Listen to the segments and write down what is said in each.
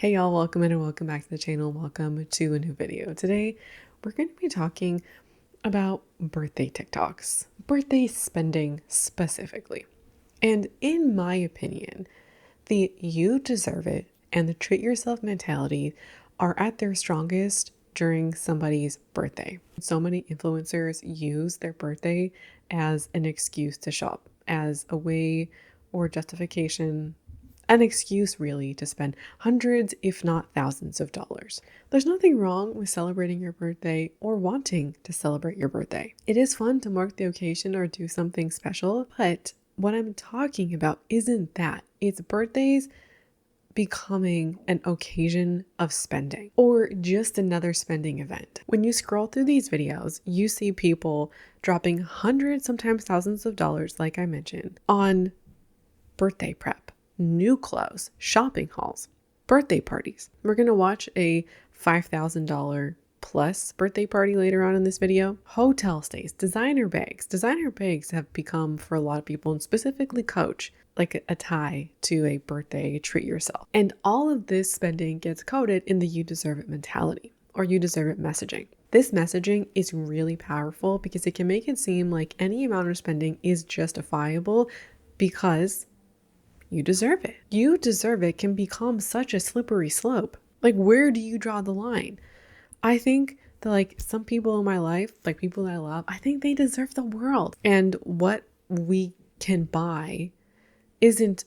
Hey y'all, welcome in and welcome back to the channel. Welcome to a new video. Today, we're going to be talking about birthday TikToks, birthday spending specifically. And in my opinion, the you deserve it and the treat yourself mentality are at their strongest during somebody's birthday. So many influencers use their birthday as an excuse to shop, as a way or justification, an excuse really to spend hundreds, if not thousands of dollars. There's nothing wrong with celebrating your birthday or wanting to celebrate your birthday. It is fun to mark the occasion or do something special, but what I'm talking about isn't that. It's birthdays becoming an occasion of spending or just another spending event. When you scroll through these videos, you see people dropping hundreds, sometimes thousands of dollars, like I mentioned, on birthday prep, new clothes, shopping hauls, birthday parties. We're going to watch a $5,000 plus birthday party later on in this video. Hotel stays, designer bags. Designer bags have become, for a lot of people, and specifically Coach, like a tie to a birthday treat yourself. And all of this spending gets coded in the you deserve it mentality or you deserve it messaging. This messaging is really powerful because it can make it seem like any amount of spending is justifiable because you deserve it. You deserve it can become such a slippery slope. Like, where do you draw the line? I think that like some people in my life, like people that I love, I think they deserve the world. And what we can buy isn't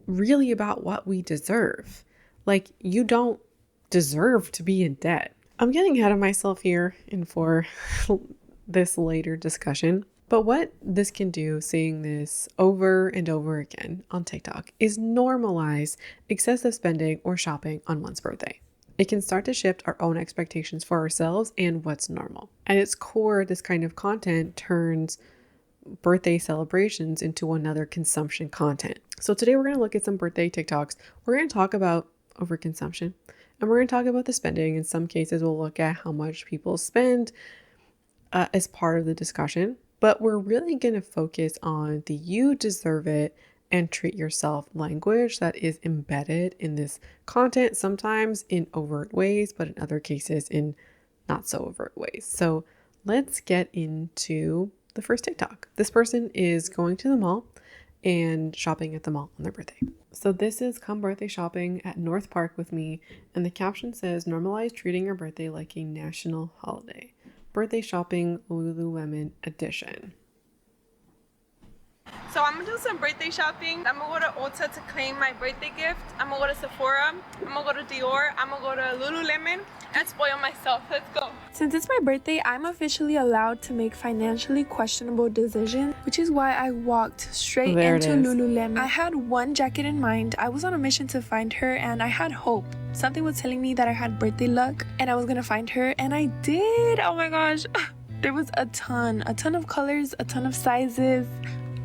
really about what we deserve. Like, you don't deserve to be in debt. I'm getting ahead of myself here and for this later discussion. But what this can do, seeing this over and over again on TikTok, is normalize excessive spending or shopping on one's birthday. It can start to shift our own expectations for ourselves and what's normal. At its core, this kind of content turns birthday celebrations into another consumption content. So today we're going to look at some birthday TikToks. We're going to talk about overconsumption and we're going to talk about the spending. In some cases, we'll look at how much people spend as part of the discussion. But we're really going to focus on the you deserve it and treat yourself language that is embedded in this content, sometimes in overt ways, but in other cases in not so overt ways. So let's get into the first TikTok. This person is going to the mall and shopping at the mall on their birthday. So this is come birthday shopping at North Park with me. And the caption says, normalize treating your birthday like a national holiday. Birthday shopping Lululemon edition. So I'm gonna do some birthday shopping. I'm gonna go to Ulta to claim my birthday gift. I'm gonna go to Sephora. I'm gonna go to Dior. I'm gonna go to Lululemon and spoil myself. Let's go. Since it's my birthday, I'm officially allowed to make financially questionable decisions, which is why I walked straight into Lululemon. I had one jacket in mind. I was on a mission to find her and I had hope. Something was telling me that I had birthday luck and I was gonna find her, and I did. Oh my gosh. There was a ton of colors, a ton of sizes.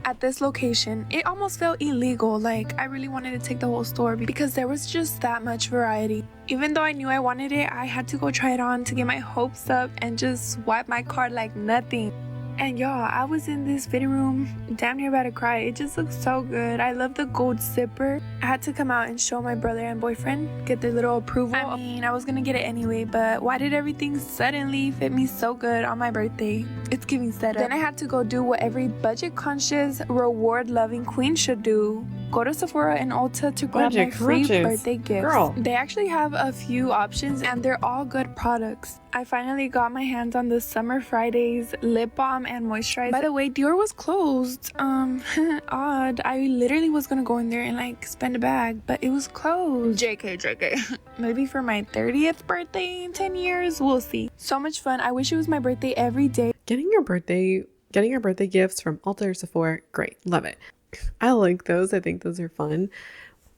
At this location, it almost felt illegal. Like, I really wanted to take the whole store because there was just that much variety. Even though I knew I wanted it, I had to go try it on to get my hopes up and just swipe my card like nothing. And y'all, I was in this fitting room damn near about to cry. It just looks so good. I love the gold zipper. I had to come out and show my brother and boyfriend, get their little approval. I mean, I was gonna get it anyway, but why did everything suddenly fit me so good on my birthday? It's giving setup. Then I had to go do what every budget-conscious, reward-loving queen should do. Go to Sephora and Ulta to grab my free birthday gifts. Girl. They actually have a few options and they're all good products. I finally got my hands on the Summer Fridays lip balm and moisturizer. By the way, Dior was closed. Odd. I literally was gonna go in there and like spend a bag, but it was closed. JK. Maybe for my 30th birthday in 10 years, we'll see. So much fun. I wish it was my birthday every day. Getting your birthday gifts from Ulta or Sephora, great, love it. I like those. I think those are fun.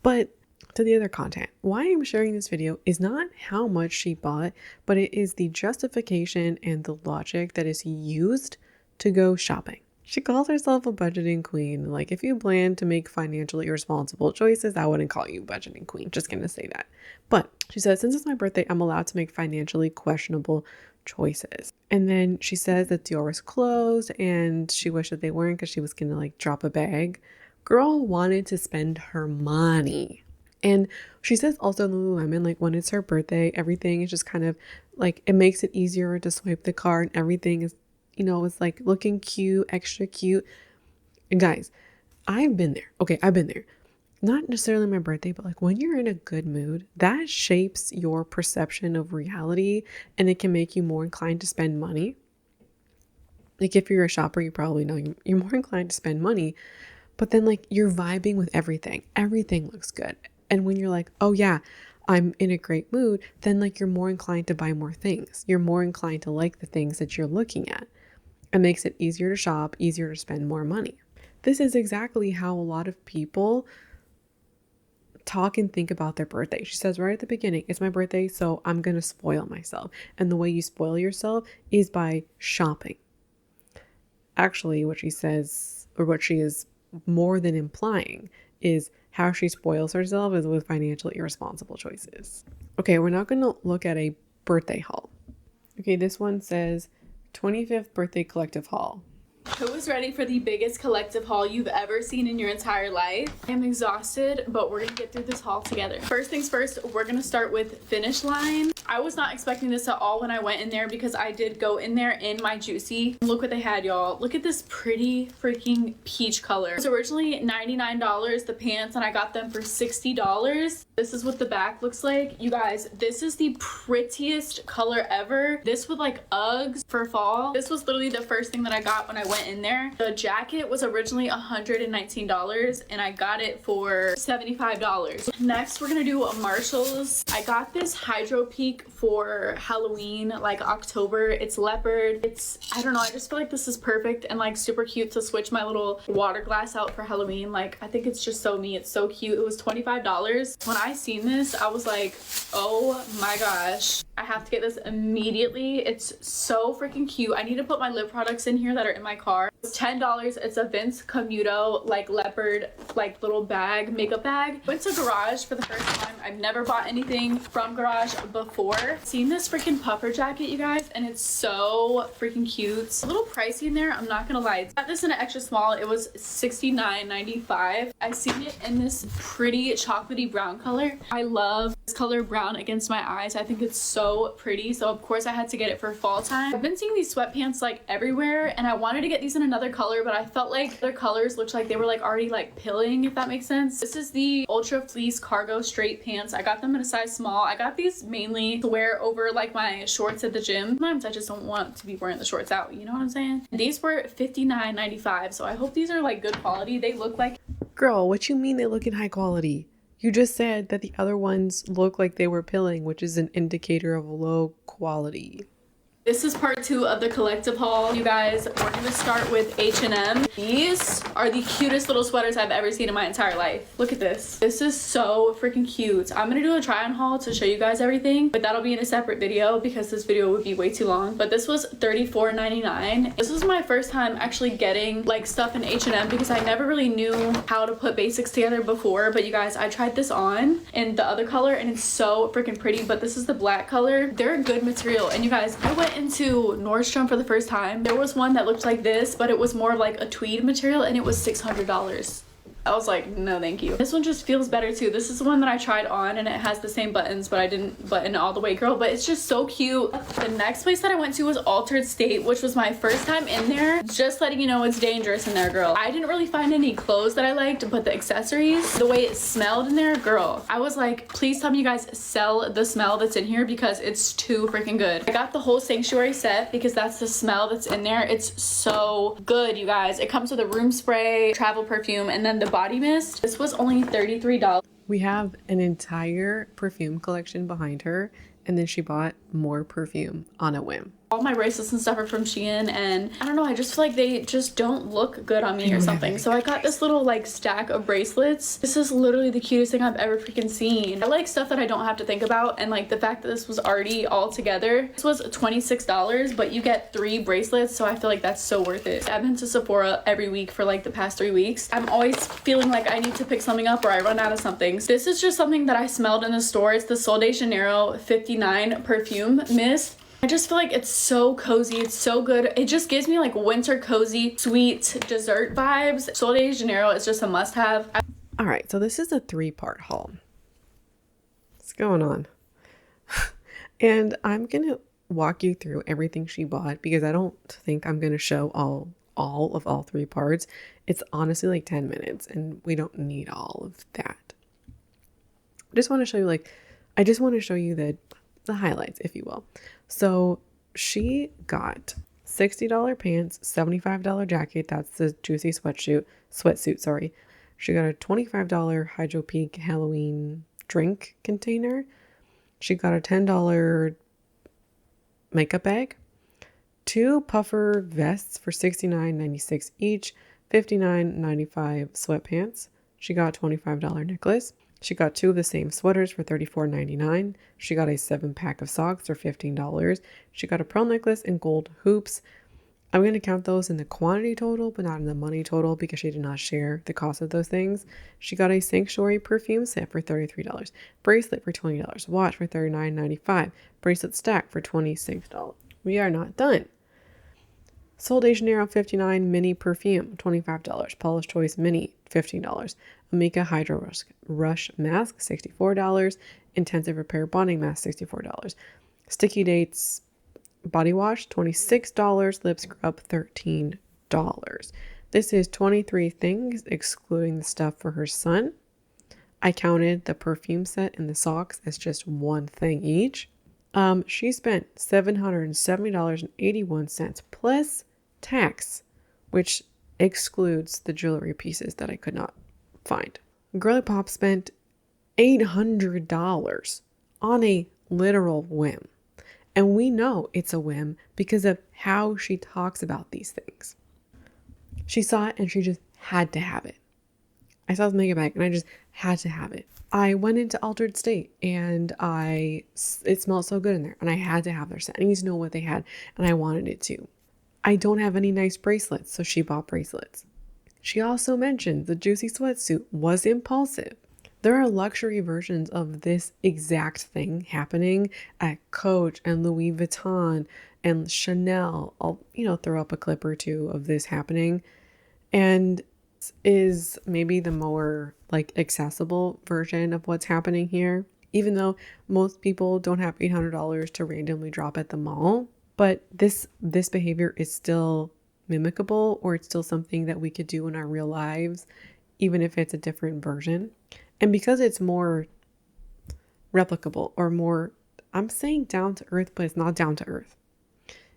But to the other content, why I'm sharing this video is not how much she bought, but it is the justification and the logic that is used to go shopping. She calls herself a budgeting queen. Like, if you plan to make financially irresponsible choices, I wouldn't call you budgeting queen. Just gonna say that. But she says, since it's my birthday, I'm allowed to make financially questionable choices. And then she says that Dior was closed and she wished that they weren't because she was gonna like drop a bag. Girl wanted to spend her money. And she says also in Lululemon, like when it's her birthday, everything is just kind of like, it makes it easier to swipe the card. And everything is, you know, it's like looking cute, extra cute. And guys, I've been there. Okay, I've been there. Not necessarily my birthday, but like when you're in a good mood, that shapes your perception of reality, and it can make you more inclined to spend money. Like if you're a shopper, you probably know you're more inclined to spend money, but then like you're vibing with everything. Everything looks good. And when you're like, oh yeah, I'm in a great mood, then like you're more inclined to buy more things. You're more inclined to like the things that you're looking at. It makes it easier to shop, easier to spend more money. This is exactly how a lot of people talk and think about their birthday. She says right at the beginning, it's my birthday, so I'm going to spoil myself. And the way you spoil yourself is by shopping. Actually, what she says, or what she is more than implying, is how she spoils herself is with financially irresponsible choices. Okay, we're not going to look at a birthday haul. Okay, this one says 25th birthday collective haul. Who is ready for the biggest collective haul you've ever seen in your entire life? I am exhausted, but we're gonna get through this haul together. First things first, we're gonna start with Finish Line. I was not expecting this at all when I went in there because I did go in there in my Juicy. Look what they had, y'all. Look at this pretty freaking peach color. It was originally $99, the pants, and I got them for $60. This is what the back looks like. You guys, this is the prettiest color ever. This with like Uggs for fall. This was literally the first thing that I got when I went in there. The jacket was originally $119 and I got it for $75. Next, we're gonna do Marshalls. I got this Hydro Peak for Halloween, like October. It's leopard. It's, I don't know, I just feel like this is perfect and like super cute to switch my little water glass out for Halloween. Like, I think it's just so me. It's so cute. It was $25. When I seen this, I was like, oh my gosh, I have to get this immediately. It's so freaking cute. I need to put my lip products in here that are in my car. It's $10. It's a Vince Camuto like leopard like little bag, makeup bag. Went to Garage for the first time. I've never bought anything from Garage before. Seen this freaking puffer jacket, you guys, and it's so freaking cute. It's a little pricey in there, I'm not gonna lie. I got this in an extra small. It was $69.95. I seen it in this pretty chocolatey brown color. I love this color brown against my eyes. I think it's so pretty, so of course I had to get it for fall time. I've been seeing these sweatpants like everywhere, and I wanted to get these in another color, but I felt like their colors looked like they were like already like pilling, if that makes sense. This is the Ultra Fleece Cargo Straight Pants. I got them in a size small. I got these mainly to wear over like my shorts at the gym. Sometimes I just don't want to be wearing the shorts out, you know what I'm saying? And these were $59.95, so I hope these are like good quality. They look like... Girl, what you mean they look in high quality? You just said that the other ones look like they were pilling, which is an indicator of low quality. This is part 2 of the collective haul. You guys, we're gonna start with H&M. These are the cutest little sweaters I've ever seen in my entire life. Look at this. This is so freaking cute. I'm gonna do a try on haul to show you guys everything, but that'll be in a separate video because this video would be way too long. But this was $34.99. This was my first time actually getting like stuff in H&M because I never really knew how to put basics together before. But you guys, I tried this on in the other color and it's so freaking pretty, but this is the black color. They're a good material. And you guys, I went into Nordstrom for the first time. There was one that looked like this, but it was more like a tweed material and it was $600. I was like, no thank you. This one just feels better too. This is the one that I tried on and it has the same buttons, but I didn't button all the way, girl, but it's just so cute. The next place that I went to was Altered State, which was my first time in there. Just letting you know it's dangerous in there, girl. I didn't really find any clothes that I liked, but the accessories, the way it smelled in there, girl, I was like, please tell me you guys sell the smell that's in here because it's too freaking good. I got the whole Sanctuary set because that's the smell that's in there. It's so good, you guys. It comes with a room spray, travel perfume, and then the body mist. This was only $33. We have an entire perfume collection behind her, and then she bought more perfume on a whim. All my bracelets and stuff are from Shein, and I don't know, I just feel like they just don't look good on me or something. So I got this little like stack of bracelets. This is literally the cutest thing I've ever freaking seen. I like stuff that I don't have to think about, and like the fact that this was already all together. This was $26, but you get 3 bracelets, so I feel like that's so worth it. I've been to Sephora every week for like the past 3 weeks. I'm always feeling like I need to pick something up or I run out of something. So this is just something that I smelled in the store. It's the Sol de Janeiro 59 perfume mist. I just feel like it's so cozy. It's so good. It just gives me like winter cozy, sweet dessert vibes. Sol de Janeiro is just a must-have. All right, so this is a 3-part haul. going on? And I'm going to walk you through everything she bought because I don't think I'm going to show all of all three parts. It's honestly like 10 minutes and we don't need all of that. I just want to show you the highlights, if you will. So she got $60 pants, $75 jacket. That's the juicy sweatsuit, sorry. She got a $25 Hydro Peak Halloween drink container. She got a $10 makeup bag, 2 puffer vests for $69.96 each, $59.95 sweatpants. She got a $25 necklace. She got 2 of the same sweaters for $34.99. She got a 7-pack of socks for $15. She got a pearl necklace and gold hoops. I'm going to count those in the quantity total, but not in the money total because she did not share the cost of those things. She got a Sanctuary perfume set for $33, bracelet for $20, watch for $39.95, bracelet stack for $26. We are not done. Sol de Janeiro 59 mini perfume, $25. Paula's Choice mini, $15. Amika Hydro Rush mask, $64. Intensive Repair bonding mask, $64. Sticky Dates body wash, $26. Lip scrub, $13. This is 23 things, excluding the stuff for her son. I counted the perfume set and the socks as just one thing each. She spent $770.81 plus tax, which excludes the jewelry pieces that I could not find. Girly Pop spent $800 on a literal whim. And we know it's a whim because of how she talks about these things. She saw it and she just had to have it. I saw the makeup bag and I just had to have it. I went into Altered State and it smelled so good in there and I had to have their set. I need to know what they had and I wanted it too. I don't have any nice bracelets, so she bought bracelets. She also mentioned the juicy sweatsuit was impulsive. There are luxury versions of this exact thing happening at Coach and Louis Vuitton and Chanel. I'll, throw up a clip or two of this happening. And is maybe the more accessible version of what's happening here, even though most people don't have $800 to randomly drop at the mall. But this behavior is still mimicable, or it's still something that we could do in our real lives, even if it's a different version. And because it's more replicable or more, I'm saying down to earth, but it's not down to earth.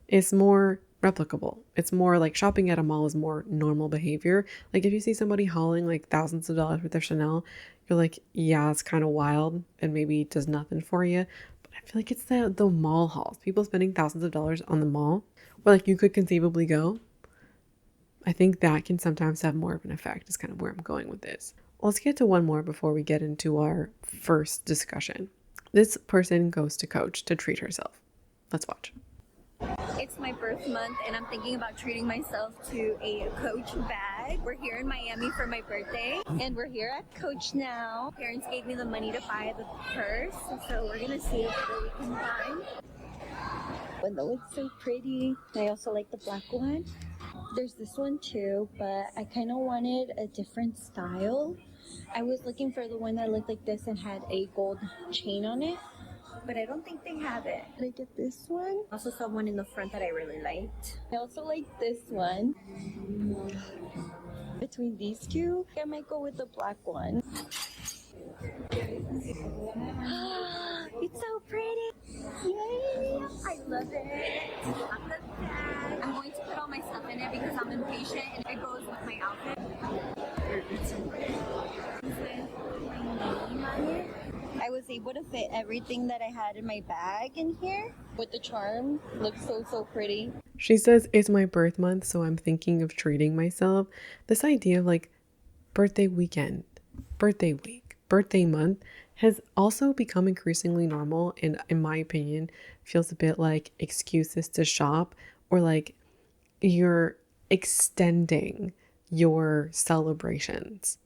It's more replicable. It's more like shopping at a mall is more normal behavior. Like if you see somebody hauling like thousands of dollars with their Chanel, you're like, yeah, it's kind of wild and maybe it does nothing for you. But I feel like it's the mall hauls. People spending thousands of dollars on the mall where like you could conceivably go. I think that can sometimes have more of an effect is kind of where I'm going with this. Let's get to one more before we get into our first discussion. This person goes to Coach to treat herself. Let's watch. It's my birth month and I'm thinking about treating myself to a Coach bag. We're here in Miami for my birthday and we're here at Coach now. Parents gave me the money to buy the purse, so we're gonna see what we can find. But that looks so pretty. I also like the black one. There's this one too, but I kind of wanted a different style. I was looking for the one that looked like this and had a gold chain on it, but I don't think they have it. Did I get this one? I also saw one in the front that I really liked. I also like this one. Between these two, I might go with the black one. It's so pretty. Yay! I love it. I love that. I'm going to put all my stuff in it because I'm impatient and it goes with my outfit. I was able to fit everything that I had in my bag in here with the charm. Looks so pretty. She says it's my birth month, so I'm thinking of treating myself. This idea of like birthday weekend, birthday week, birthday month has also become increasingly normal, and in my opinion feels a bit like excuses to shop, or like you're extending your celebrations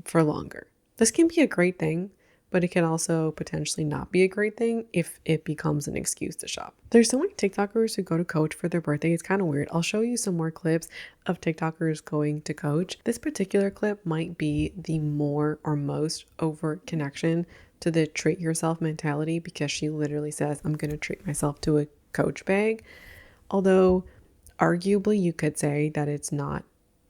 for longer. This can be a great thing, but it can also potentially not be a great thing if it becomes an excuse to shop. There's so many TikTokers who go to Coach for their birthday. It's kind of weird. I'll show you some more clips of TikTokers going to Coach. This particular clip might be the more or most overt connection to the treat yourself mentality because she literally says, I'm going to treat myself to a Coach bag. Although arguably you could say that it's not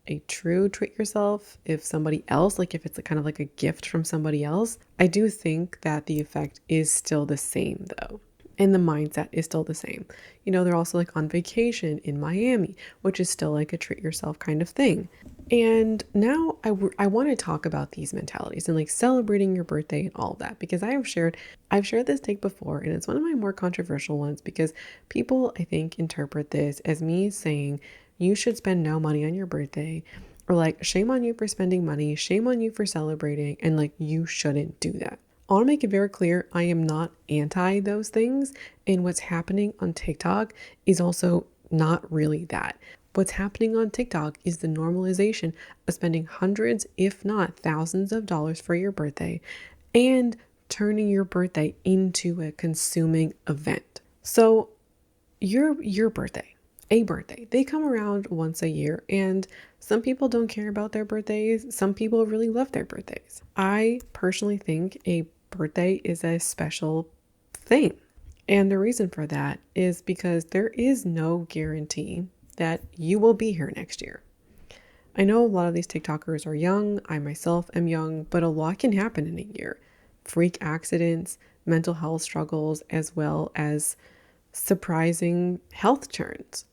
a true treat yourself if somebody else, like if it's kind of like a gift from somebody else. I do think that the effect is still the same though. And the mindset is still the same. You know, they're also like on vacation in Miami, which is still like a treat yourself kind of thing. And now I want to talk about these mentalities and like celebrating your birthday and all of that, because I've shared this take before, and it's one of my more controversial ones because people, I think, interpret this as me saying you should spend no money on your birthday, or like shame on you for spending money, shame on you for celebrating, and like you shouldn't do that. I want to make it very clear, I am not anti those things, and what's happening on TikTok is also not really that. What's happening on TikTok is the normalization of spending hundreds, if not thousands of dollars for your birthday and turning your birthday into a consuming event. So your birthday, a birthday, they come around once a year, and some people don't care about their birthdays. Some people really love their birthdays. I personally think a birthday is a special thing. And the reason for that is because there is no guarantee that you will be here next year. I know a lot of these TikTokers are young. I myself am young, but a lot can happen in a year. Freak accidents, mental health struggles, as well as surprising health turns.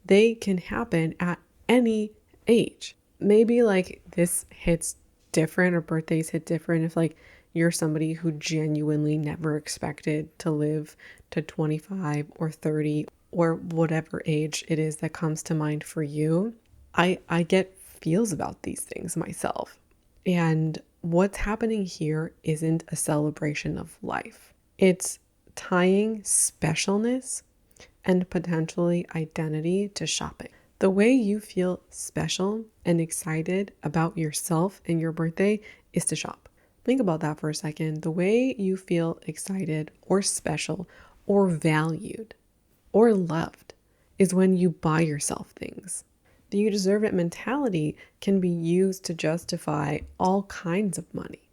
They can happen at any age. Maybe like this hits different, or birthdays hit different if like you're somebody who genuinely never expected to live to 25 or 30 or whatever age it is that comes to mind for you. I get feels about these things myself. And what's happening here isn't a celebration of life. It's tying specialness and potentially identity to shopping. The way you feel special and excited about yourself and your birthday is to shop. Think about that for a second. The way you feel excited or special or valued or loved is when you buy yourself things. The you deserve it mentality can be used to justify all kinds of money,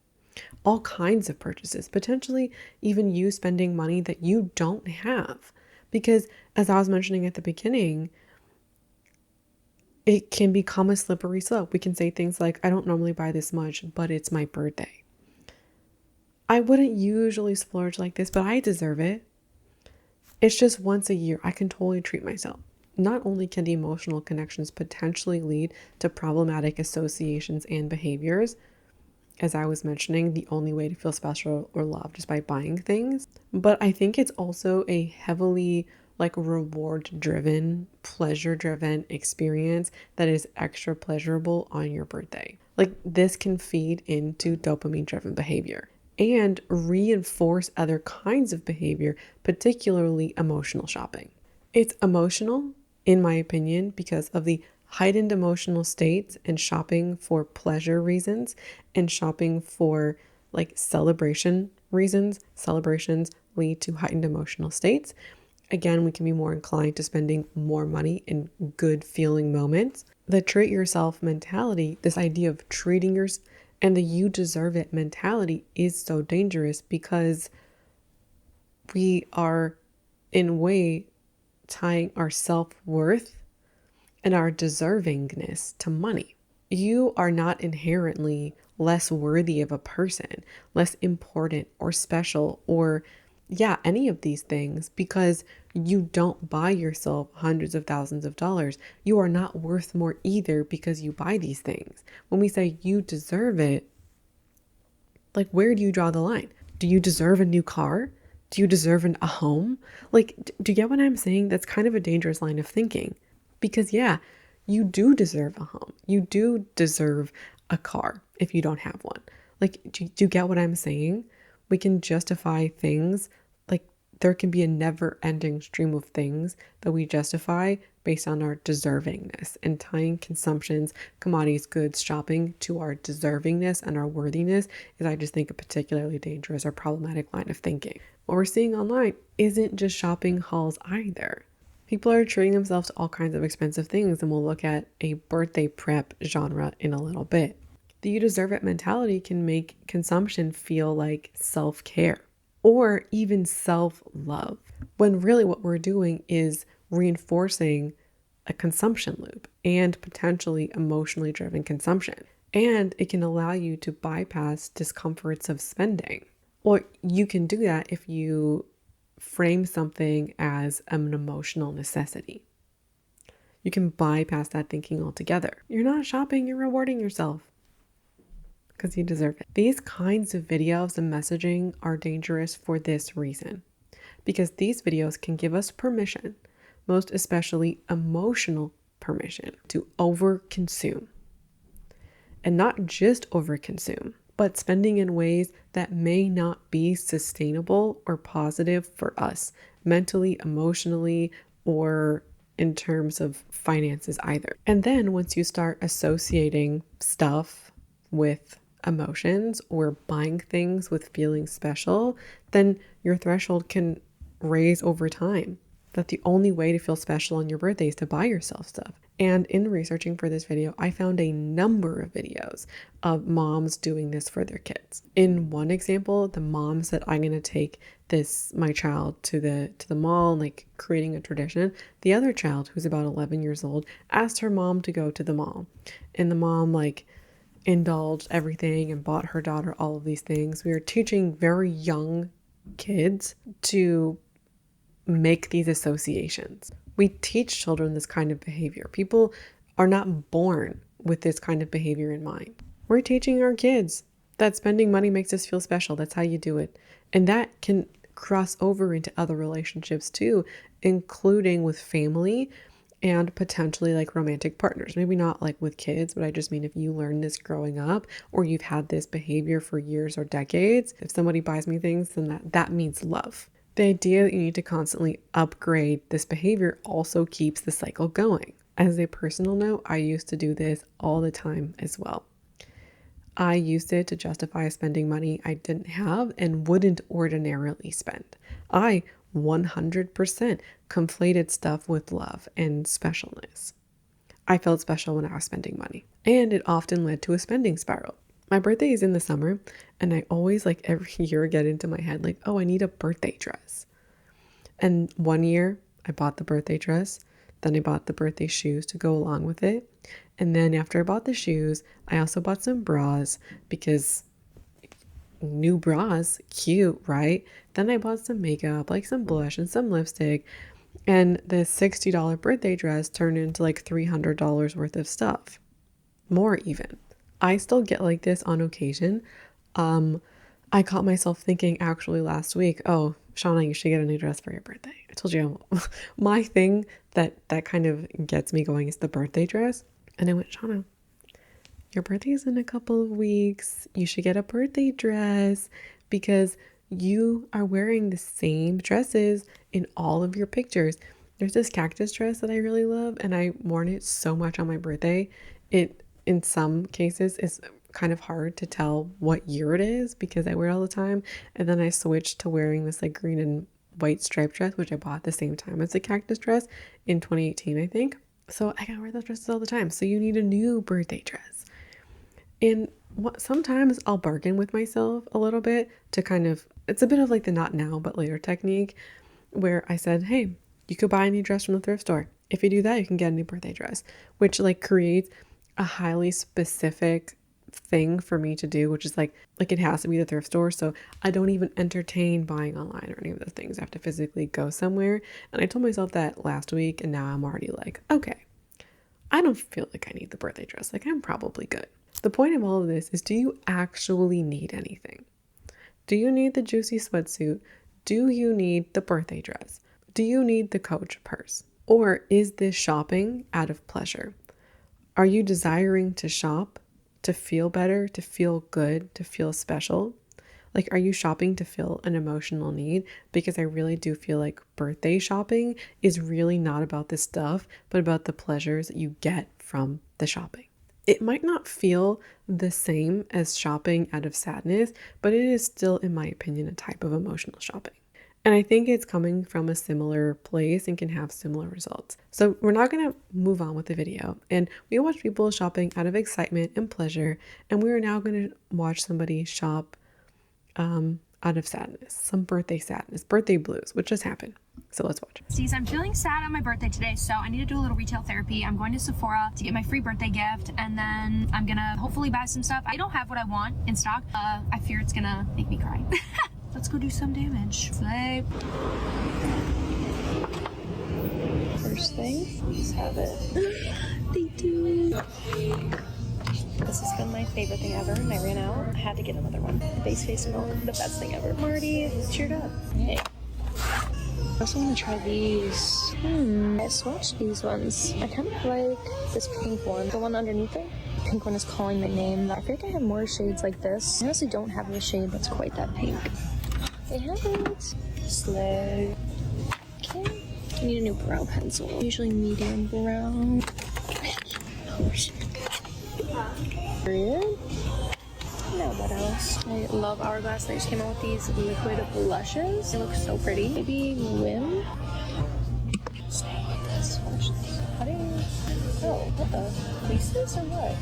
all kinds of purchases, potentially even you spending money that you don't have. Because as I was mentioning at the beginning, it can become a slippery slope. We can say things like, I don't normally buy this much, but it's my birthday. I wouldn't usually splurge like this, but I deserve it. It's just once a year. I can totally treat myself. Not only can the emotional connections potentially lead to problematic associations and behaviors, as I was mentioning, the only way to feel special or loved is by buying things, but I think it's also a heavily like reward driven, pleasure driven experience that is extra pleasurable on your birthday. Like this can feed into dopamine driven behavior and reinforce other kinds of behavior, particularly emotional shopping. It's emotional, in my opinion, because of the heightened emotional states and shopping for pleasure reasons and shopping for like celebration reasons. Celebrations lead to heightened emotional states. Again, we can be more inclined to spending more money in good feeling moments. The treat yourself mentality, this idea of treating yourself and the you deserve it mentality is so dangerous because we are in a way tying our self-worth and our deservingness to money. You are not inherently less worthy of a person, less important or special or any of these things because you don't buy yourself hundreds of thousands of dollars. You are not worth more either because you buy these things. When we say you deserve it, like where do you draw the line? Do you deserve a new car? Do you deserve a home? Like, do you get what I'm saying? That's kind of a dangerous line of thinking because you do deserve a home. You do deserve a car if you don't have one. Like, do you get what I'm saying? We can justify things, like there can be a never ending stream of things that we justify based on our deservingness, and tying consumptions, commodities, goods, shopping to our deservingness and our worthiness is, I just think, a particularly dangerous or problematic line of thinking. What we're seeing online isn't just shopping hauls either. People are treating themselves to all kinds of expensive things, and we'll look at a birthday prep genre in a little bit. The you deserve it mentality can make consumption feel like self-care or even self-love, when really what we're doing is reinforcing a consumption loop and potentially emotionally driven consumption. And it can allow you to bypass discomforts of spending. Or you can do that if you frame something as an emotional necessity. You can bypass that thinking altogether. You're not shopping, you're rewarding yourself because you deserve it. These kinds of videos and messaging are dangerous for this reason, because these videos can give us permission, most especially emotional permission, to overconsume. And not just overconsume, but spending in ways that may not be sustainable or positive for us mentally, emotionally, or in terms of finances either. And then once you start associating stuff with emotions or buying things with feeling special, then your threshold can raise over time. That the only way to feel special on your birthday is to buy yourself stuff. And in researching for this video, I found a number of videos of moms doing this for their kids. In one example, the mom said, I'm going to take my child to the mall, like creating a tradition. The other child, who's about 11 years old, asked her mom to go to the mall. And the mom like indulged everything and bought her daughter all of these things. We are teaching very young kids to make these associations. We teach children this kind of behavior. People are not born with this kind of behavior in mind. We're teaching our kids that spending money makes us feel special. That's how you do it. And that can cross over into other relationships too, including with family and potentially like romantic partners. Maybe not like with kids, but I just mean if you learn this growing up or you've had this behavior for years or decades, if somebody buys me things, then that means love. The idea that you need to constantly upgrade this behavior also keeps the cycle going. As a personal note, I used to do this all the time as well. I used it to justify spending money I didn't have and wouldn't ordinarily spend. I 100% conflated stuff with love and specialness. I felt special when I was spending money, and it often led to a spending spiral. My birthday is in the summer, and I always like every year get into my head like, oh, I need a birthday dress. And one year I bought the birthday dress, then I bought the birthday shoes to go along with it. And then after I bought the shoes, I also bought some bras because new bras, cute, right? Then I bought some makeup, like some blush and some lipstick. And the $60 birthday dress turned into like $300 worth of stuff. More even. I still get like this on occasion. I caught myself thinking actually last week, oh, Shauna, you should get a new dress for your birthday. I told you my thing that kind of gets me going is the birthday dress. And I went, Shauna, your birthday is in a couple of weeks. You should get a birthday dress because you are wearing the same dresses in all of your pictures. There's this cactus dress that I really love, and I worn it so much on my birthday. It, in some cases, is kind of hard to tell what year it is because I wear it all the time. And then I switched to wearing this like green and white striped dress, which I bought at the same time as the cactus dress in 2018, I think. So I gotta wear those dresses all the time. So you need a new birthday dress. And sometimes I'll bargain with myself a little bit to kind of, it's a bit of like the not now but later technique where I said, hey, you could buy a new dress from the thrift store. If you do that, you can get a new birthday dress, which like creates a highly specific thing for me to do, which is like it has to be the thrift store. So I don't even entertain buying online or any of those things. I have to physically go somewhere. And I told myself that last week, and now I'm already like, okay, I don't feel like I need the birthday dress. Like I'm probably good. The point of all of this is, do you actually need anything? Do you need the juicy sweatsuit? Do you need the birthday dress? Do you need the Coach purse? Or is this shopping out of pleasure? Are you desiring to shop to feel better, to feel good, to feel special? Like, are you shopping to fill an emotional need? Because I really do feel like birthday shopping is really not about the stuff, but about the pleasures that you get from the shopping. It might not feel the same as shopping out of sadness, but it is still, in my opinion, a type of emotional shopping. And I think it's coming from a similar place and can have similar results. So we're not going to move on with the video. And we watched people shopping out of excitement and pleasure. And we are now going to watch somebody shop out of sadness, some birthday sadness, birthday blues, which just happened. So let's watch. See, I'm feeling sad on my birthday today, so I need to do a little retail therapy. I'm going to Sephora to get my free birthday gift, and then I'm gonna hopefully buy some stuff. I don't have what I want in stock. I fear it's gonna make me cry. Let's go do some damage. Slay. First thing, please have it. They do. This has been my favorite thing ever, and I ran out. I had to get another one. Base face milk, the best thing ever. Marty, cheered up. Hey. I also want to try these. I swatched these ones. I kind of like this pink one, the one underneath it. The pink one is calling my name. I think I have more shades like this. I honestly don't have a shade that's quite that pink. They have it. Slay. Okay. I need a new brow pencil. Usually medium brown. Period. Now what else? I love Hourglass. They just came out with these liquid blushes. They look so pretty. Maybe Wim. How do you... Oh, what the? Fleeces or what?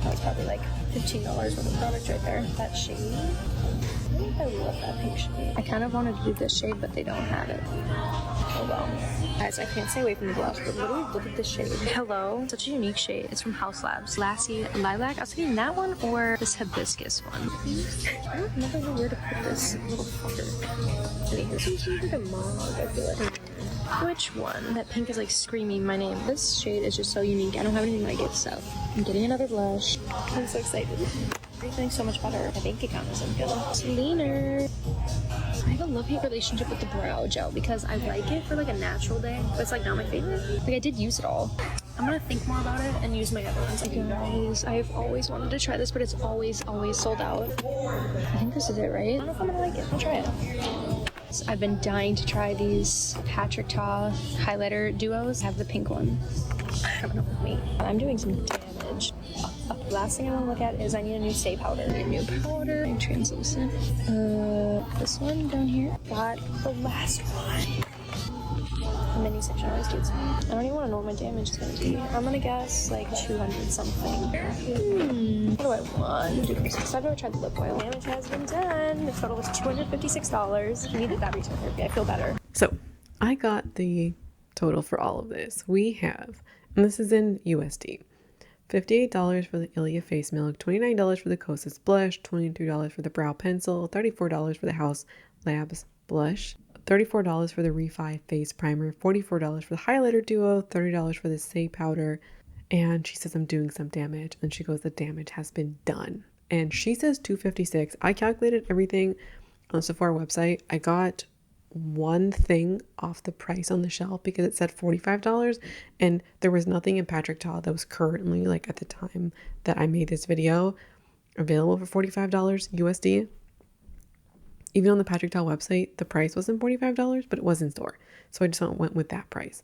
That was probably like $15 worth of product right there. That shade. I think I love that pink shade. I kind of wanted to do this shade, but they don't have it. Oh well. Guys, I can't stay away from the blush, but literally look at this shade. Hello. Such a unique shade. It's from House Labs. Lassie Lilac. I was thinking that one or this hibiscus one. I don't never know where to put this little fucker. Anywho, like a mom, I feel like. Which one? That pink is like screaming my name. This shade is just so unique. I don't have anything like it, so I'm getting another blush. I'm so excited. Everything's so much better. My bank account isn't good. It's leaner. I have a love-hate relationship with the brow gel because I like it for like a natural day, but it's like not my favorite. Like I did use it all. I'm gonna think more about it and use my other ones. Like, guys, I've always wanted to try this, but it's always sold out. I think this is it, right? I don't know if I'm gonna like it. I'll try it. I've been dying to try these Patrick Ta highlighter duos. I have the pink one coming up with me. I'm doing some damage. The last thing I want to look at is I need a new stay powder. A new powder and translucent. This one down here. Got the last one. The mini section always gets me. I don't even want to know what my damage is going to be. I'm going to guess like 200 something. What do I want? Because I've never tried the lip oil. Damage has been done. The total was $256. I needed that retail therapy. I feel better. So I got the total for all of this. We have, and this is in USD, $58 for the Ilia face milk, $29 for the Kosas blush, $22 for the brow pencil, $34 for the House Labs blush, $34 for the Refi face primer, $44 for the highlighter duo, $30 for the Say powder. And she says I'm doing some damage, and she goes, the damage has been done. And she says $256. I calculated everything on the Sephora website. I got one thing off the price on the shelf because it said $45, and there was nothing in Patrick Ta that was currently, like at the time that I made this video, available for $45 USD. Even on the Patrick Ta website, the price wasn't $45, but it was in store. So I just went with that price.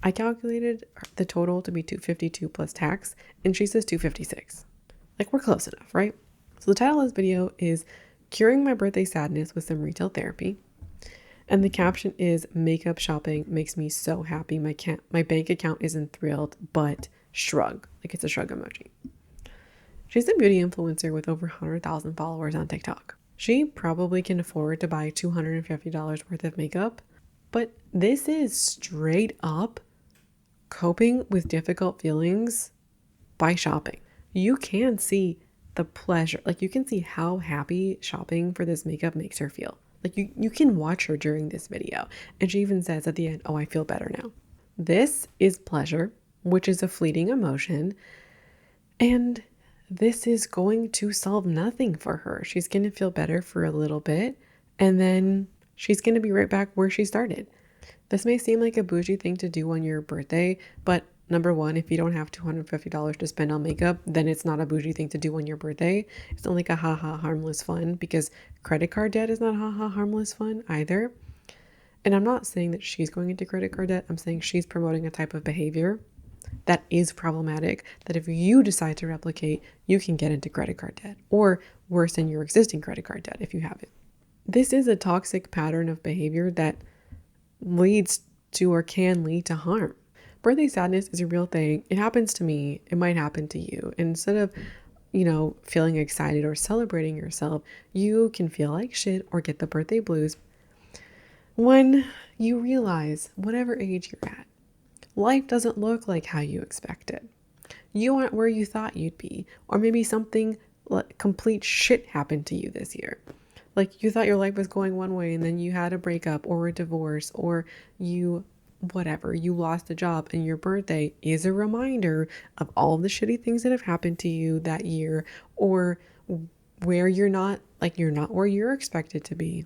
I calculated the total to be $252 plus tax, and she says $256. Like, we're close enough, right? So the title of this video is Curing My Birthday Sadness with Some Retail Therapy. And the caption is, makeup shopping makes me so happy. My bank account isn't thrilled, but shrug. Like, it's a shrug emoji. She's a beauty influencer with over 100,000 followers on TikTok. She probably can afford to buy $250 worth of makeup, but this is straight up coping with difficult feelings by shopping. You can see the pleasure, like you can see how happy shopping for this makeup makes her feel. Like you can watch her during this video, and she even says at the end, oh, I feel better now. This is pleasure, which is a fleeting emotion, and this is going to solve nothing for her. She's going to feel better for a little bit, and then she's going to be right back where she started. This may seem like a bougie thing to do on your birthday, but number one, if you don't have $250 to spend on makeup, then it's not a bougie thing to do on your birthday. It's not like a haha harmless fun, because credit card debt is not haha harmless fun either. And I'm not saying that she's going into credit card debt. I'm saying she's promoting a type of behavior that is problematic, that if you decide to replicate, you can get into credit card debt, or worse than your existing credit card debt if you have it. this is a toxic pattern of behavior that leads to or can lead to harm. Birthday sadness is a real thing. It happens to me. It might happen to you. And instead of, feeling excited or celebrating yourself, you can feel like shit or get the birthday blues when you realize, whatever age you're at, life doesn't look like how you expected. You aren't where you thought you'd be, or maybe something like complete shit happened to you this year. Like you thought your life was going one way and then you had a breakup or a divorce or you lost a job, and your birthday is a reminder of all the shitty things that have happened to you that year, or where you're not where you're expected to be.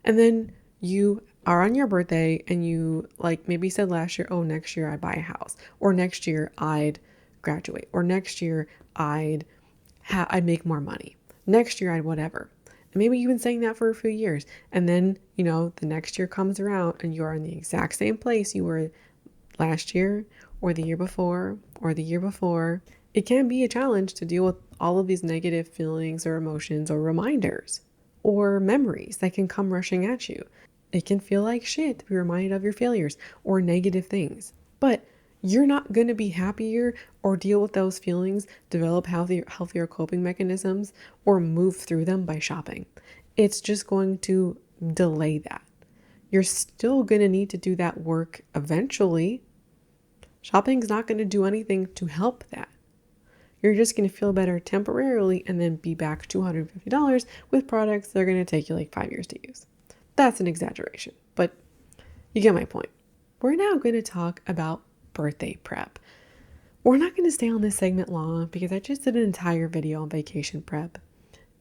And then you are on your birthday and you maybe said last year, oh, next year I'd buy a house, or next year I'd graduate, or next year I'd make more money. Next year I'd whatever. And maybe you've been saying that for a few years. And then, the next year comes around and you are in the exact same place you were last year or the year before or the year before. It can be a challenge to deal with all of these negative feelings or emotions or reminders or memories that can come rushing at you. It can feel like shit to be reminded of your failures or negative things. But you're not going to be happier or deal with those feelings, develop healthier coping mechanisms, or move through them by shopping. It's just going to delay that. You're still going to need to do that work eventually. Shopping's not going to do anything to help that. You're just going to feel better temporarily and then be back $250 with products that are going to take you 5 years to use. That's an exaggeration, but you get my point. We're now going to talk about birthday prep. We're not going to stay on this segment long because I just did an entire video on vacation prep.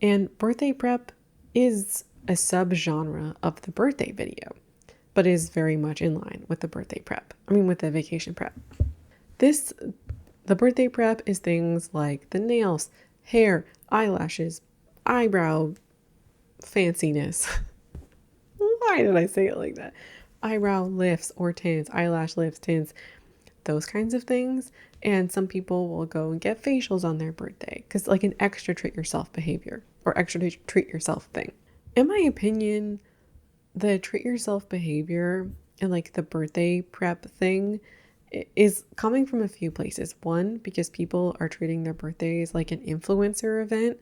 And birthday prep is a subgenre of the birthday video, but is very much in line with the with the vacation prep. The birthday prep is things like the nails, hair, eyelashes, eyebrow fanciness. Why did I say it like that? Eyebrow lifts or tints, eyelash lifts, tints, those kinds of things. And some people will go and get facials on their birthday because an extra treat yourself behavior or extra treat yourself thing. In my opinion, the treat yourself behavior and the birthday prep thing is coming from a few places. One, because people are treating their birthdays like an influencer event,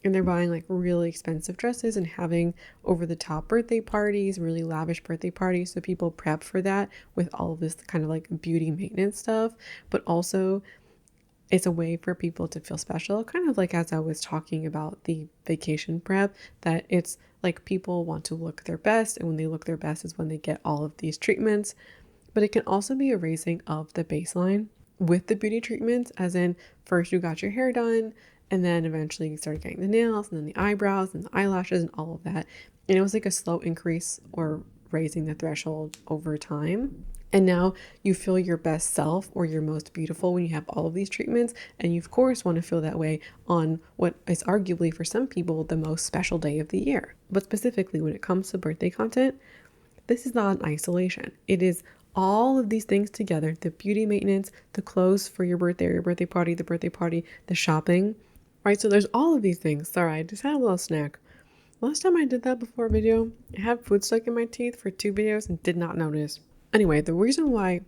and they're buying really expensive dresses and having over the top birthday parties, really lavish birthday parties. So people prep for that with all of this kind of beauty maintenance stuff, but also it's a way for people to feel special. Kind of as I was talking about the vacation prep, that it's people want to look their best, and when they look their best is when they get all of these treatments. But it can also be a raising of the baseline with the beauty treatments, as in first you got your hair done, and then eventually you started getting the nails and then the eyebrows and the eyelashes and all of that. And it was a slow increase or raising the threshold over time. And now you feel your best self or your most beautiful when you have all of these treatments. And you, of course, want to feel that way on what is arguably for some people the most special day of the year. But specifically when it comes to birthday content, this is not an isolation. It is all of these things together: the beauty maintenance, the clothes for your birthday or your birthday party, the shopping. Right, so there's all of these things. Sorry, I just had a little snack. Last time I did that before a video, I had food stuck in my teeth for 2 videos and did not notice. Anyway, the reason why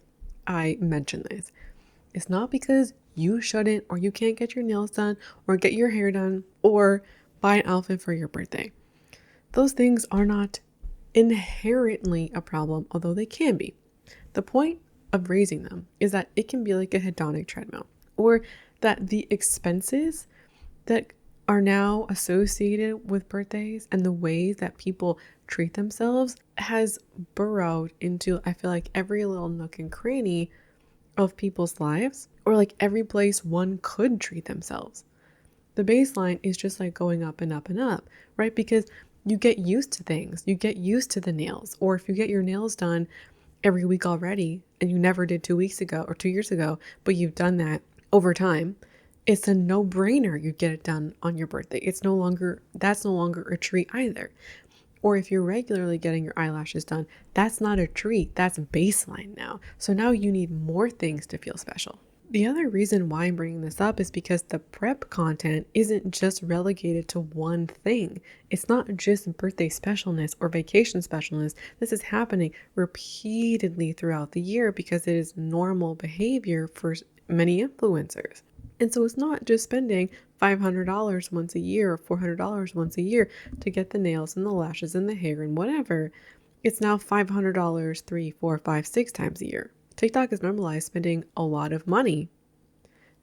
I mention this is not because you shouldn't or you can't get your nails done or get your hair done or buy an outfit for your birthday. Those things are not inherently a problem, although they can be. The point of raising them is that it can be like a hedonic treadmill, or that the expenses that are now associated with birthdays and the ways that people treat themselves has burrowed into, I feel every little nook and cranny of people's lives, or every place one could treat themselves. The baseline is just going up and up and up, right? Because you get used to things. You get used to the nails, or if you get your nails done every week already and you never did 2 weeks ago or 2 years ago, but you've done that over time, it's a no-brainer you get it done on your birthday. That's no longer a treat either. Or if you're regularly getting your eyelashes done, that's not a treat. That's baseline now. So now you need more things to feel special. The other reason why I'm bringing this up is because the prep content isn't just relegated to one thing. It's not just birthday specialness or vacation specialness. This is happening repeatedly throughout the year because it is normal behavior for many influencers. And so it's not just spending $500 once a year or $400 once a year to get the nails and the lashes and the hair and whatever. It's now $500 3, 4, 5, 6 times a year. TikTok has normalized spending a lot of money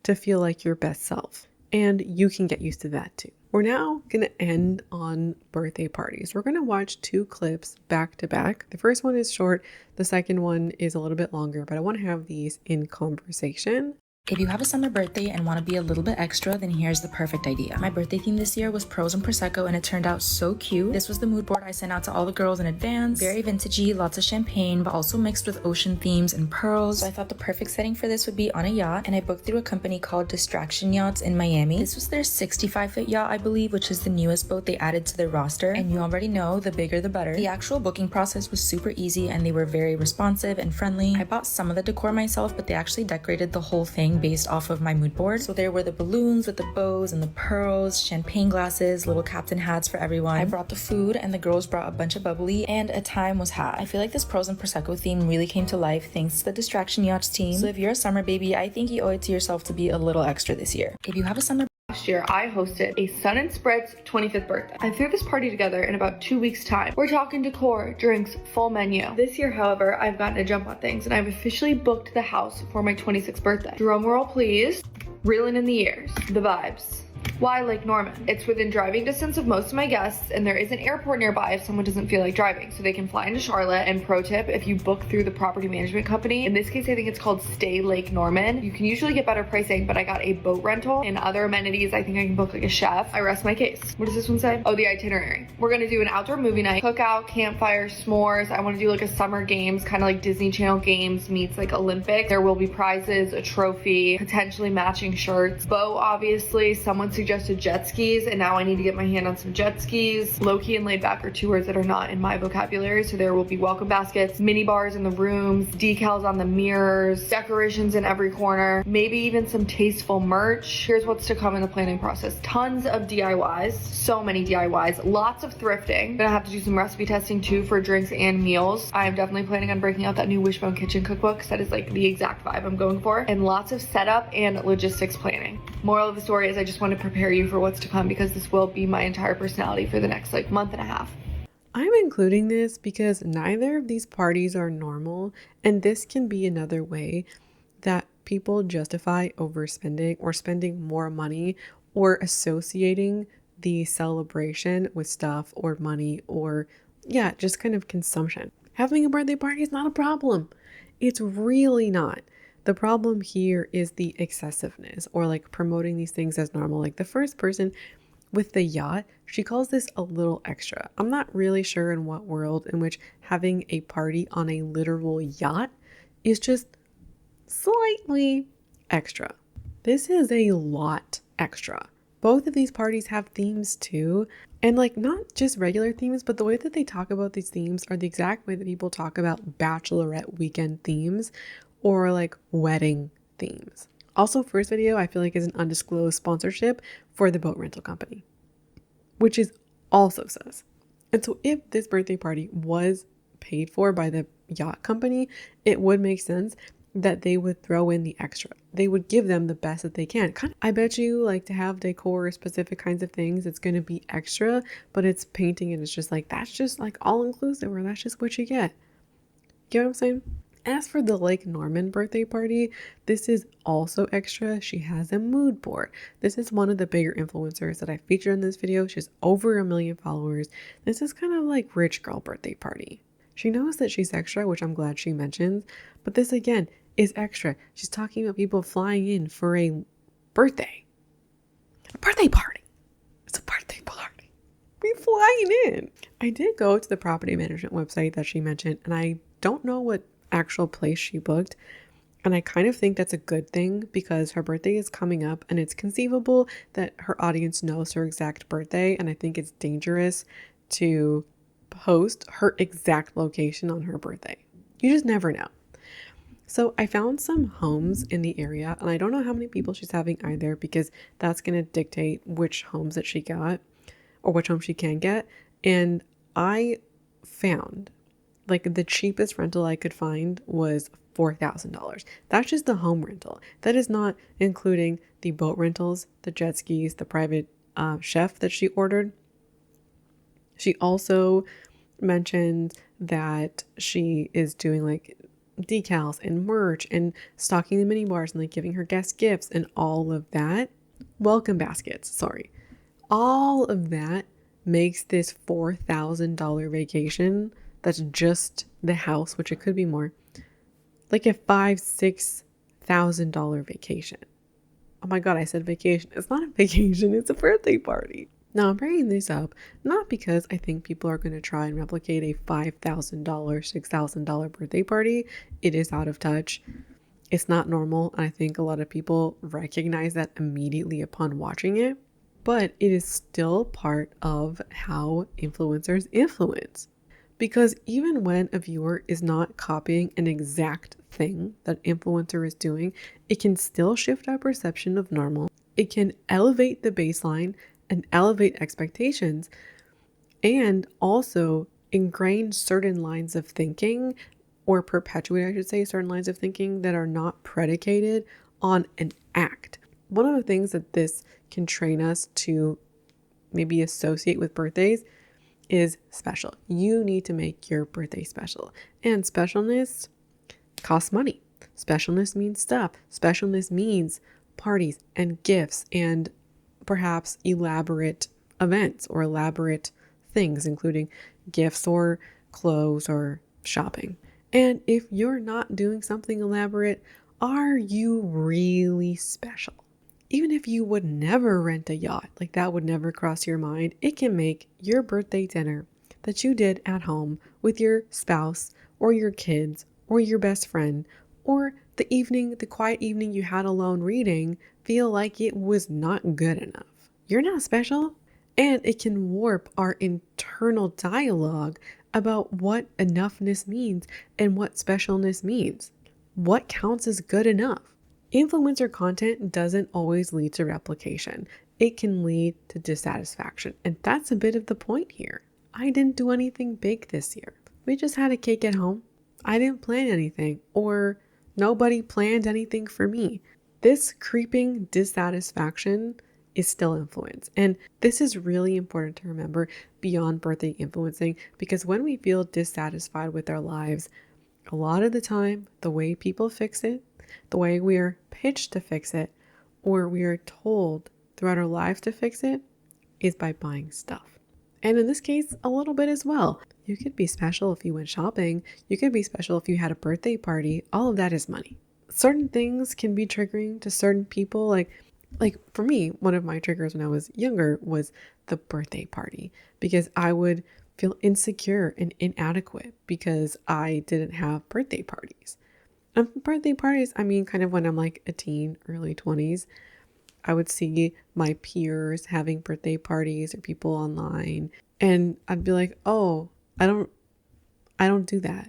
to feel like your best self. And you can get used to that too. We're now going to end on birthday parties. We're going to watch 2 clips back to back. The first one is short. The second one is a little bit longer, but I want to have these in conversation. If you have a summer birthday and want to be a little bit extra, then here's the perfect idea. My birthday theme this year was pearls and prosecco, and it turned out so cute. This was the mood board I sent out to all the girls in advance. Very vintagey, lots of champagne, but also mixed with ocean themes and pearls. So I thought the perfect setting for this would be on a yacht, and I booked through a company called Distraction Yachts in Miami. This was their 65-foot yacht, I believe, which is the newest boat they added to their roster, and you already know, the bigger the better. The actual booking process was super easy, and they were very responsive and friendly. I bought some of the decor myself, but they actually decorated the whole thing based off of my mood board. So there were the balloons with the bows and the pearls, champagne glasses, little captain hats for everyone. I brought the food and the girls brought a bunch of bubbly, and a time was had. I feel like this pearls and prosecco theme really came to life thanks to the Distraction Yachts team. So if you're a summer baby, I think you owe it to yourself to be a little extra this year. If you have a summer Last year, I hosted a Sun and Spread's 25th birthday. I threw this party together in about 2 weeks' time. We're talking decor, drinks, full menu. This year, however, I've gotten a jump on things, and I've officially booked the house for my 26th birthday. Drum roll, please. Reeling in the ears. The vibes. Why Lake Norman? It's within driving distance of most of my guests, and there is an airport nearby if someone doesn't feel like driving, so they can fly into Charlotte. And pro tip, if you book through the property management company, in this case I think it's called Stay Lake Norman, you can usually get better pricing, but I got a boat rental and other amenities. I think I can book like a chef. I rest my case. What does this one say? Oh, the itinerary. We're gonna do an outdoor movie night, cookout, campfire, s'mores. I want to do like a summer games, kind of like Disney Channel games meets like Olympics. There will be prizes, a trophy, potentially matching shirts, boat obviously. Someone suggested jet skis, and now I need to get my hand on some jet skis. Low-key and laid back are 2 words that are not in my vocabulary, so there will be welcome baskets, mini bars in the rooms, decals on the mirrors, decorations in every corner, maybe even some tasteful merch. Here's what's to come in the planning process. Tons of DIYs, so many DIYs, lots of thrifting. Gonna have to do some recipe testing too for drinks and meals. I am definitely planning on breaking out that new Wishbone Kitchen cookbook. That is like the exact vibe I'm going for. And lots of setup and logistics planning. Moral of the story is I just want to prepare you for what's to come, because this will be my entire personality for the next like month and a half. I'm including this because neither of these parties are normal, and this can be another way that people justify overspending or spending more money or associating the celebration with stuff or money or just kind of consumption. Having a birthday party is not a problem. It's really not. The problem here is the excessiveness, or like promoting these things as normal. Like the first person with the yacht, she calls this a little extra. I'm not really sure in what world in which having a party on a literal yacht is just slightly extra. This is a lot extra. Both of these parties have themes too. And like not just regular themes, but the way that they talk about these themes are the exact way that people talk about bachelorette weekend themes or like wedding themes. Also, first video I feel like is an undisclosed sponsorship for the boat rental company, which is also sus. And so if this birthday party was paid for by the yacht company, it would make sense that they would throw in the extra. They would give them the best that they can. I bet you like to have decor or specific kinds of things, it's going to be extra, but it's painting and it's just like, that's just like all inclusive, or that's just what you get. Get what I'm saying? As for the Lake Norman birthday party, this is also extra. She has a mood board. This is one of the bigger influencers that I featured in this video. She has over 1 million followers. This is kind of like rich girl birthday party. She knows that she's extra, which I'm glad she mentions, but this again is extra. She's talking about people flying in for a birthday party. It's a birthday party. We flying in. I did go to the property management website that she mentioned, and I don't know what actual place she booked, and I kind of think that's a good thing because her birthday is coming up and it's conceivable that her audience knows her exact birthday, and I think it's dangerous to post her exact location on her birthday. You just never know. So I found some homes in the area, and I don't know how many people she's having either, because that's going to dictate which homes that she got or which home she can get. And I found like the cheapest rental I could find was $4,000. That's just the home rental. That is not including the boat rentals, the jet skis, the private chef that she ordered. She also mentioned that she is doing like decals and merch and stocking the mini bars and like giving her guests gifts and all of that. Welcome baskets, sorry. All of that makes this $4,000 vacation, that's just the house, which it could be more, like a $5,000-$6,000 vacation. Oh my God, I said vacation. It's not a vacation, it's a birthday party. Now I'm bringing this up not because I think people are going to try and replicate a $5,000, $6,000 birthday party. It is out of touch. It's not normal. And I think a lot of people recognize that immediately upon watching it, but it is still part of how influencers influence. Because even when a viewer is not copying an exact thing that influencer is doing, it can still shift our perception of normal. It can elevate the baseline and elevate expectations, and also ingrain certain lines of thinking, or perpetuate, I should say, certain lines of thinking that are not predicated on an act. One of the things that this can train us to maybe associate with birthdays is special. You need to make your birthday special. And specialness costs money. Specialness means stuff. Specialness means parties and gifts and perhaps elaborate events or elaborate things, including gifts or clothes or shopping. And if you're not doing something elaborate, are you really special? Even if you would never rent a yacht, like that would never cross your mind, it can make your birthday dinner that you did at home with your spouse or your kids or your best friend, or the quiet evening you had alone reading, feel like it was not good enough. You're not special. And it can warp our internal dialogue about what enoughness means and what specialness means. What counts as good enough? Influencer content doesn't always lead to replication. It can lead to dissatisfaction. And that's a bit of the point here. I didn't do anything big this year. We just had a cake at home. I didn't plan anything, or nobody planned anything for me. This creeping dissatisfaction is still influence. And this is really important to remember beyond birthday influencing, because when we feel dissatisfied with our lives, a lot of the time, the way people fix it, the way we are pitched to fix it, or we are told throughout our lives to fix it, is by buying stuff. And in this case, a little bit as well. You could be special if you went shopping. You could be special if you had a birthday party. All of that is money. Certain things can be triggering to certain people. Like for me, one of my triggers when I was younger was the birthday party, because I would feel insecure and inadequate because I didn't have birthday parties. And birthday parties, I mean, kind of when I'm like a teen, early 20s, I would see my peers having birthday parties or people online, and I'd be like, oh, I don't do that.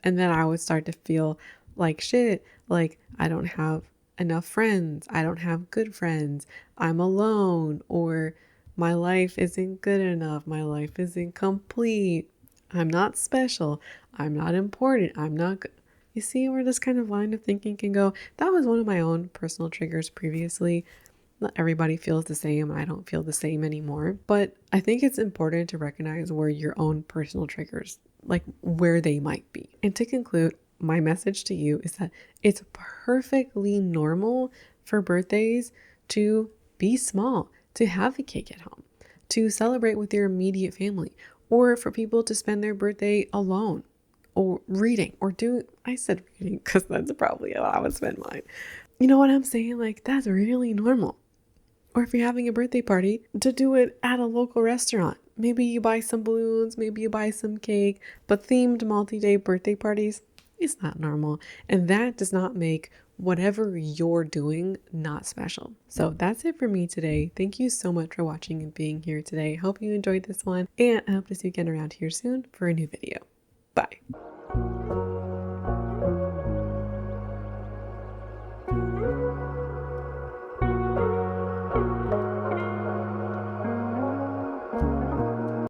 And then I would start to feel like shit, like I don't have enough friends, I don't have good friends, I'm alone, or my life isn't good enough, my life isn't complete, I'm not special, I'm not important, I'm not good. You see where this kind of line of thinking can go? That was one of my own personal triggers previously. Not everybody feels the same. I don't feel the same anymore. But I think it's important to recognize where your own personal triggers, like where they might be. And to conclude, my message to you is that it's perfectly normal for birthdays to be small, to have a cake at home, to celebrate with your immediate family, or for people to spend their birthday alone, or reading, or I said reading because that's probably how I would spend mine. You know what I'm saying? Like, that's really normal. Or if you're having a birthday party, to do it at a local restaurant. Maybe you buy some balloons, maybe you buy some cake, but themed multi-day birthday parties, it's not normal. And that does not make whatever you're doing not special. So that's it for me today. Thank you so much for watching and being here today. Hope you enjoyed this one, and I hope to see you again around here soon for a new video. Bye.